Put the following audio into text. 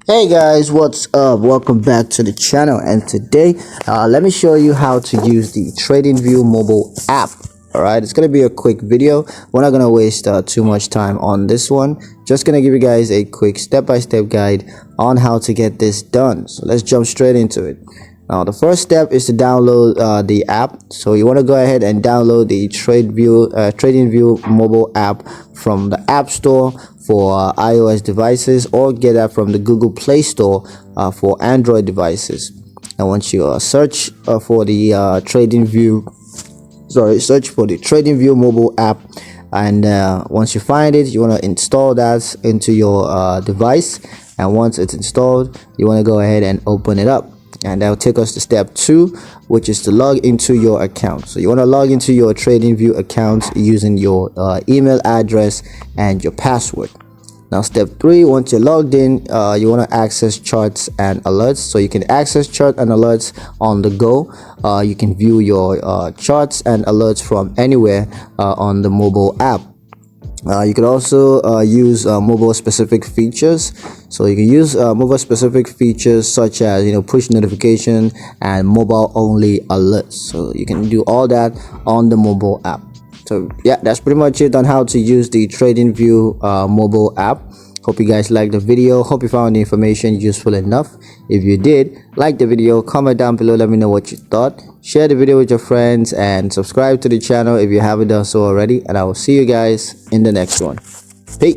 Hey guys, what's up? Welcome back to the channel, and today let me show you how to use the Tradingview mobile app. Alright, it's gonna be a quick video. We're not gonna waste too much time on this one. Just gonna give you guys a quick step-by-step guide on how to get this done. So let's jump straight into it. Now the first step is to download the app. So you want to go ahead and download the Tradingview mobile app from the App Store for iOS devices, or get that from the Google Play Store for Android devices. And once you search for the search for the Tradingview mobile app, and once you find it, you want to install that into your device. And once it's installed, you want to go ahead and open it up, and that will take us to step 2, which is to log into your account. So you want to log into your Tradingview account using your email address and your password. Now step 3, once you're logged in, you want to access charts and alerts. So you can access chart and alerts on the go. You can view your charts and alerts from anywhere on the mobile app. You can also use mobile specific features. So you can use mobile specific features such as push notification and mobile only alerts. So you can do all that on the mobile app. So yeah, that's pretty much it on how to use the Tradingview mobile app. Hope you guys liked the video. Hope you found the information useful enough. If you did, like the video, comment down below, let me know what you thought. Share the video with your friends and subscribe to the channel if you haven't done so already. And I will see you guys in the next one. Peace.